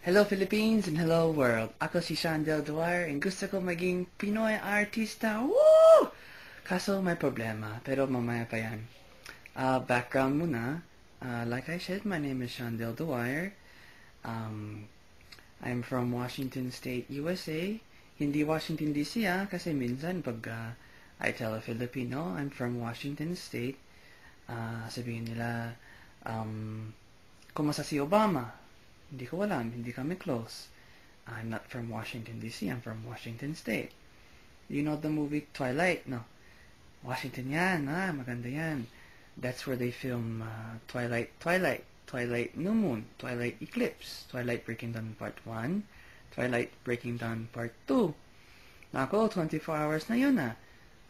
Hello Philippines and hello world. Ako si Shandel Dwyer and gusto ko maging Pinoy artista. Woo! Kaso may problema, pero mamaya pa yan. Background muna. Like I said, my name is Shandel Dwyer. Um, I'm from Washington State, USA. Hindi Washington DC kasi minsan pag I tell a Filipino I'm from Washington State, sabihin nila, kumusta si Obama? Hindi ko alam, hindi kami close. I'm not from Washington DC, I'm from Washington State. You know the movie Twilight, no? Washington yan, maganda yan. That's where they film Twilight New Moon, Twilight Eclipse, Twilight Breaking Dawn Part 1, Twilight Breaking Dawn Part 2. Nako, 24 hours na yun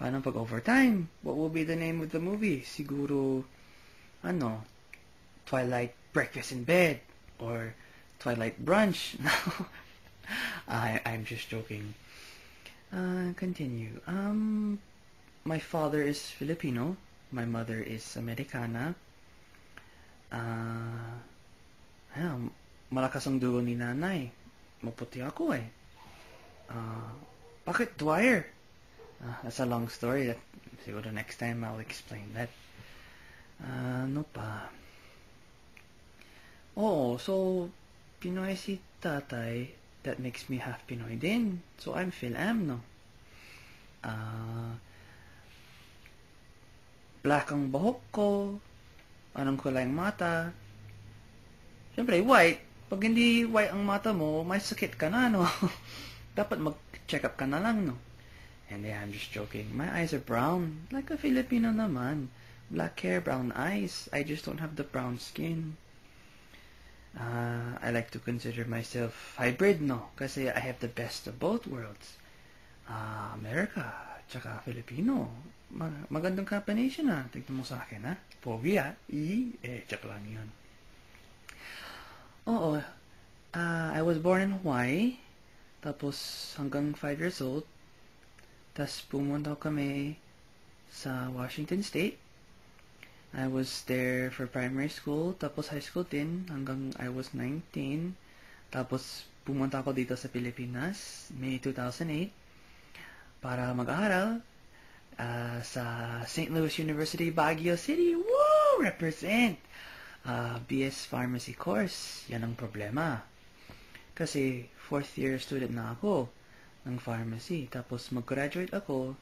Paano pag overtime? What will be the name of the movie? Siguro, Twilight Breakfast in Bed, or Twilight Brunch. No, I'm just joking. Continue. My father is Filipino. My mother is Americana. Malakas ang dugo ni nanay. Maputi ako eh. Bakit Dwyer? That's a long story. Siguro next time I'll explain that. Ano pa? Oh, so Pinoy si tatay. That makes me half Pinoy din. So I'm Phil-Am, no? Black ang buhok ko. Anong kulay ang mata? Siyempre, white. Pag hindi white ang mata mo, may sakit ka na, no? Dapat mag-check up ka na lang, no? And yeah, I'm just joking. My eyes are brown. Like a Filipino naman. Black hair, brown eyes. I just don't have the brown skin. I like to consider myself hybrid, no? Kasi I have the best of both worlds. America, tsaka Filipino. Magandang combination Tignan mo sa akin, Pogi, joke lang yun. Oo, I was born in Hawaii. Tapos hanggang 5 years old. Tapos pumunta kami sa Washington State. I was there for primary school, tapos high school din, hanggang I was 19. Tapos pumunta ako dito sa Pilipinas, May 2008, para mag-aaral sa St. Louis University, Baguio City. Woo! Represent! BS Pharmacy course. Yan ang problema. Kasi 4th year student na ako ng pharmacy. Tapos mag-graduate ako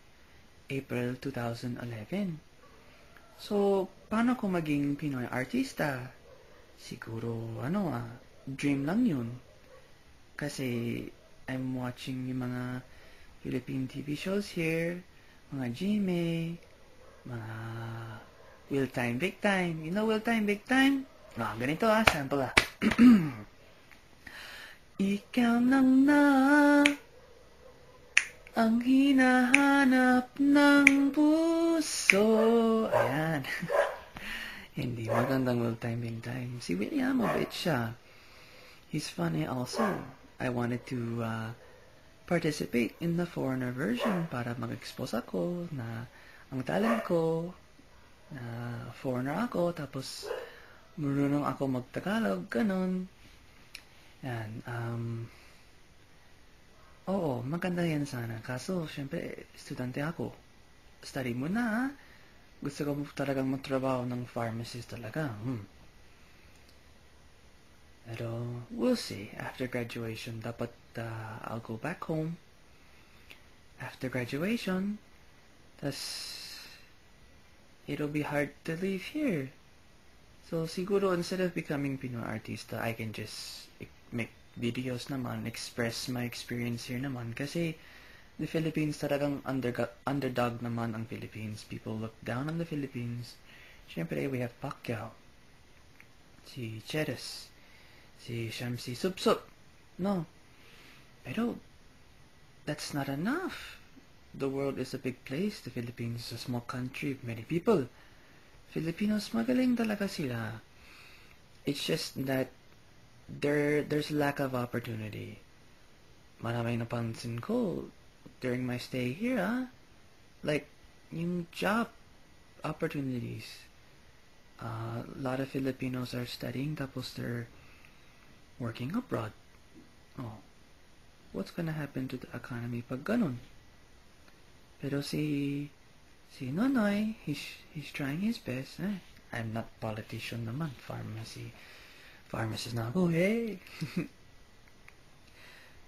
April 2011. So, paano ko maging Pinoy artista? Siguro, dream lang yun. Kasi, I'm watching yung mga Philippine TV shows here, mga GMA, mga Will Time, Big Time. You know Will Time, Big Time? Ganito sample Ikaw lang na ang hinahanap ng puso. Ayan. Hindi magandang Will Time, Big Time. Si William, mabait siya. He's funny also. I wanted to participate in the foreigner version para mag-expose ako na ang talent ko, na foreigner ako, tapos marunong ako mag-Tagalog, ganun. Yan, oo, maganda yan sana. Kaso, syempre, estudyante ako. Study mo na, Gusto ko talagang magtrabaho ng pharmacist talaga. Pero, we'll see. After graduation, dapat I'll go back home. After graduation, tas it'll be hard to live here. So, siguro, instead of becoming Pinoy artista, I can just make videos naman, express my experience here naman. Kasi, the Philippines talagang underdog naman ang Philippines. People look down on the Philippines. Siyempre, we have Pacquiao, si Cheres, si Shamsi Supsup. No. Pero, that's not enough. The world is a big place. The Philippines is a small country with many people. Filipinos, magaling talaga sila. It's just that there's lack of opportunity. Maraming napansin ko during my stay here, like, yung job opportunities. A lot of Filipinos are studying, tapos they're working abroad. Oh, what's gonna happen to the economy pag ganun? Pero si Nonoy, he's trying his best. I'm not politician naman. Pharmacist na ako, hey!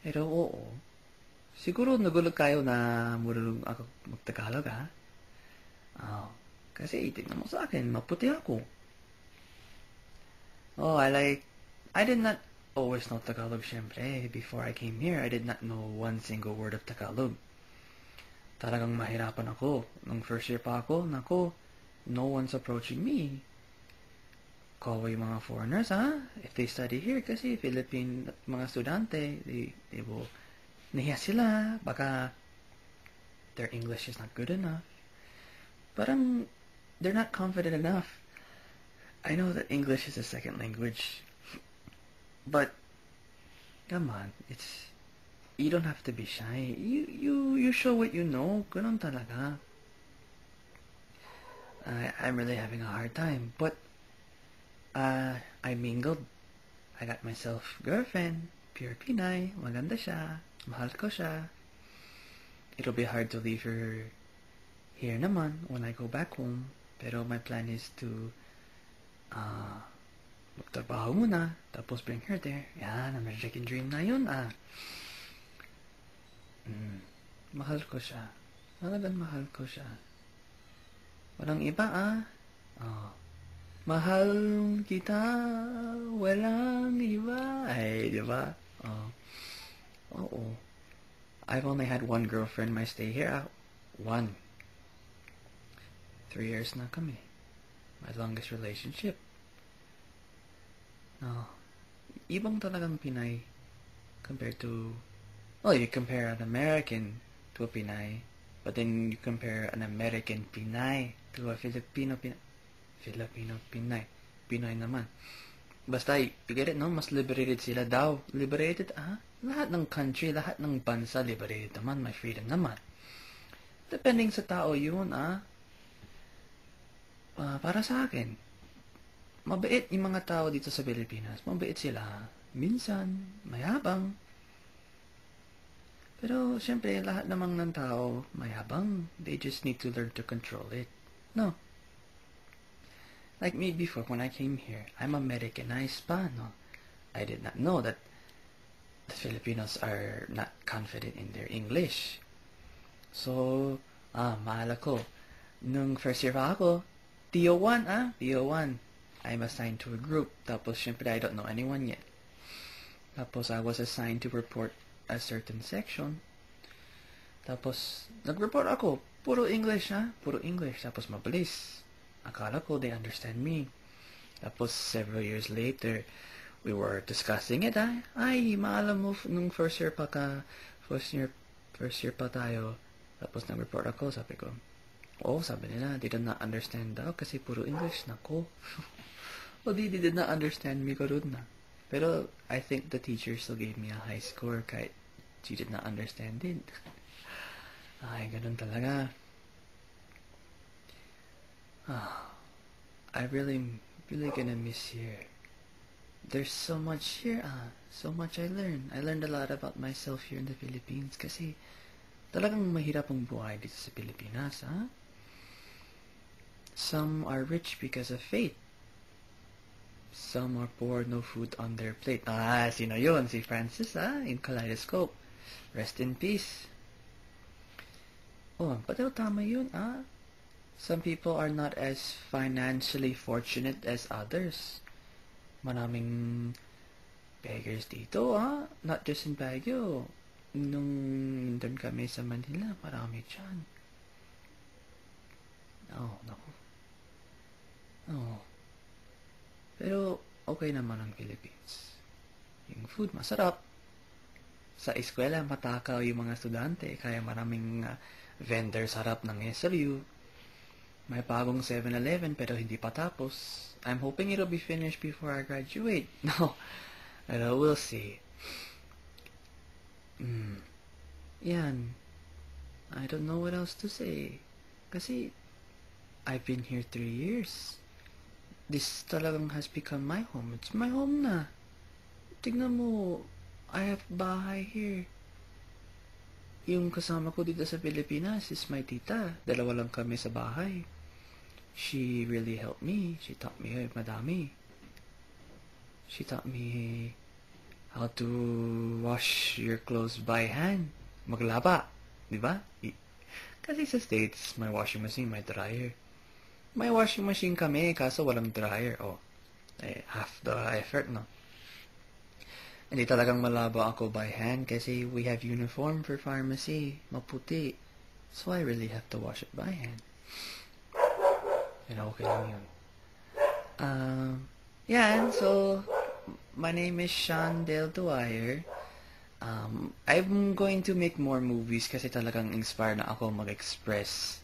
Pero oo, siguro nagulat kayo na marunong ako magtagalog, ha? Oh, kasi tingnan mo sa akin, maputi ako. Oh, I did not always know Tagalog, syempre. Before I came here, I did not know one single word of Tagalog. Talagang mahirapan ako. Nung first year pa ako, nako, no one's approaching me. Kawawa yung mga foreigners, ha? If they study here, kasi Philippine mga estudyante, they will, nahiya sila, baka their English is not good enough. Parang, they're not confident enough. I know that English is a second language, but, come on, you don't have to be shy. You show what you know, ganun talaga. I'm really having a hard time, but, I mingled. I got myself girlfriend, pure Pinay, maganda siya, mahal ko siya. It'll be hard to leave her here naman when I go back home. Pero my plan is to magtrabaho muna, tapos bring her there. Yan, American dream na yun, Mahal ko siya. Talagang mahal ko siya. Walang iba, Oh. Mahal kita, walang iba. Ay, di ba? Oo. I've only had one girlfriend my stay here. One. 3 years na kami. My longest relationship. Ibang talagang Pinay compared to... Well, you compare an American to a Pinay, but then you compare an American Pinay to a Filipino Pinay. Pinoy naman. Basta, you get it, no? Mas liberated sila daw. Liberated, lahat ng country, lahat ng bansa, liberated naman. May freedom naman. Depending sa tao yun, para sa akin, mabait yung mga tao dito sa Pilipinas. Mabait sila. Minsan, mayabang. Pero, syempre, lahat namang ng tao, mayabang. They just need to learn to control it. No? Like me before, when I came here, I'm Americanized pa, no? I did not know that the Filipinos are not confident in their English. So, mahal ako. Nung first year pa ako, TO1, TO1. I'm assigned to a group. Tapos, syempre, I don't know anyone yet. Tapos, I was assigned to report a certain section. Tapos, nag-report ako. Puro English, Puro English. Tapos, mabilis. Akala ko they understand me. Tapos, several years later, we were discussing it, Ay, maalam mo, nung first year pa tayo. Tapos, nag-report ako, sabi ko. Sabi nila, they did not understand daw kasi puro English na ko. They did not understand me ko na. Pero, I think the teacher still gave me a high score kahit she did not understand it. Ay, ganun talaga. I really gonna miss here. There's so much here, so much I learned. I learned a lot about myself here in the Philippines kasi talagang mahirap ang buhay dito sa Pilipinas, Some are rich because of faith. Some are poor, no food on their plate. Sino yun? Si Francis, in Kaleidoscope. Rest in peace. Pero tama yun, Some people are not as financially fortunate as others. Maraming beggars dito, Not just in Baguio. Nung nandun kami sa Manila, marami dyan. Naku. Pero, okay naman ang Philippines. Yung food, masarap. Sa eskwela, matakaw yung mga estudyante. Kaya maraming vendors harap ng SLU. May bagong 7-Eleven pero hindi pa tapos. I'm hoping it'll be finished before I graduate. No. Pero we'll see. Yan. I don't know what else to say. Kasi, I've been here 3 years. This talagang has become my home. It's my home na. Tignan mo, I have bahay here. Yung kasama ko dito sa Pilipinas is my tita. Dalawa lang kami sa bahay. She really helped me. She taught me madami. She taught me how to wash your clothes by hand. Maglaba. Diba? Kasi sa States, my washing machine, my dryer. May washing machine kami, kaso walang dryer. Oh, half the effort, no? Hindi talagang malaba ako by hand kasi we have uniform for pharmacy. Maputi. So I really have to wash it by hand. Okay lang yun. Yeah, so my name is Sean Dale Dwyer. I'm going to make more movies kasi talagang inspired na ako mag-express.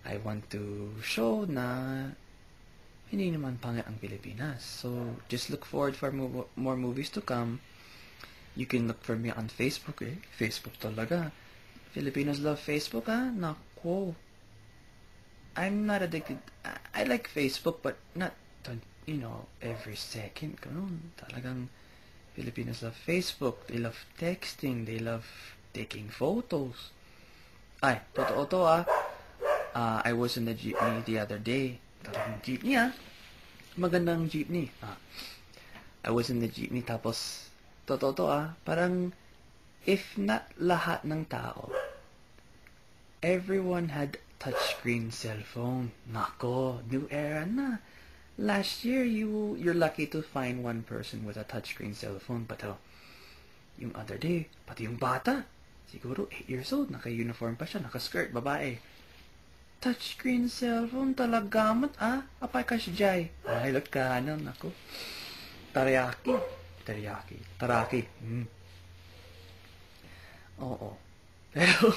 I want to show na hindi naman pangit ang Pilipinas. So just look forward for more movies to come. You can look for me on Facebook, Facebook talaga. Filipinos love Facebook, Nako. I'm not addicted. I like Facebook, but not, every second. Ganun. Talagang Filipinos love Facebook. They love texting. They love taking photos. Ay, totoo to, I was in the jeepney the other day. Talagang jeepney, Magandang jeepney. I was in the jeepney, tapos totoo, parang if not lahat ng tao, everyone had touchscreen cellphone. Nako, new era na. Last year, you're lucky to find one person with a touchscreen cellphone. But yung other day, pati yung bata, siguro 8 years old, naka-uniform pa siya, naka-skirt, babae. Touchscreen cellphone, talagamat, apay ka siya, jay. Ay, look ka, nako. Taraki. Oo. Pero,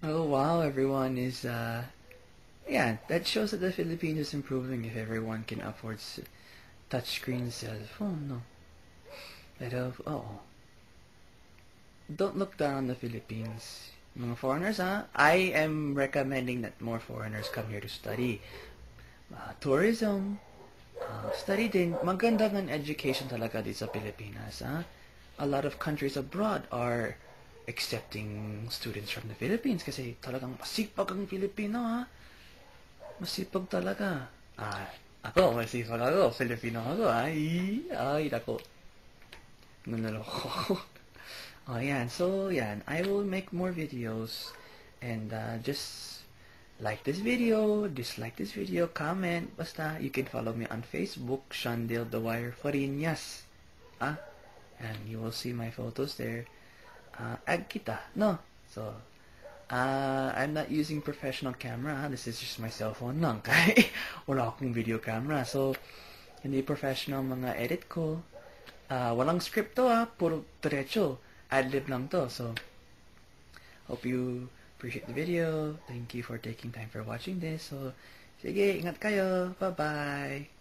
oh wow, everyone is, that shows that the Philippines is improving if everyone can afford touchscreen cellphone, no? Pero, don't look down on the Philippines. Mga foreigners, I am recommending that more foreigners come here to study. Tourism, study din. Maganda ng education talaga dito sa Pilipinas, A lot of countries abroad are accepting students from the Philippines kasi talagang masipag ang Pilipino, Masipag talaga. Ako, masipag ako. Filipino ako, Ay, nako. Nanaloko. So, I will make more videos and just like this video, dislike this video, comment, basta you can follow me on Facebook, Sean Dale Dwyer Farinas. And you will see my photos there. Ag kita, no? So, I'm not using professional camera. This is just my cell phone lang. Kaya wala akong video camera. So, hindi professional mga edit ko. Walang script to, puro diretso. Ad-lib lang to. So, hope you appreciate the video. Thank you for taking time for watching this. So, sige, ingat kayo. Bye-bye.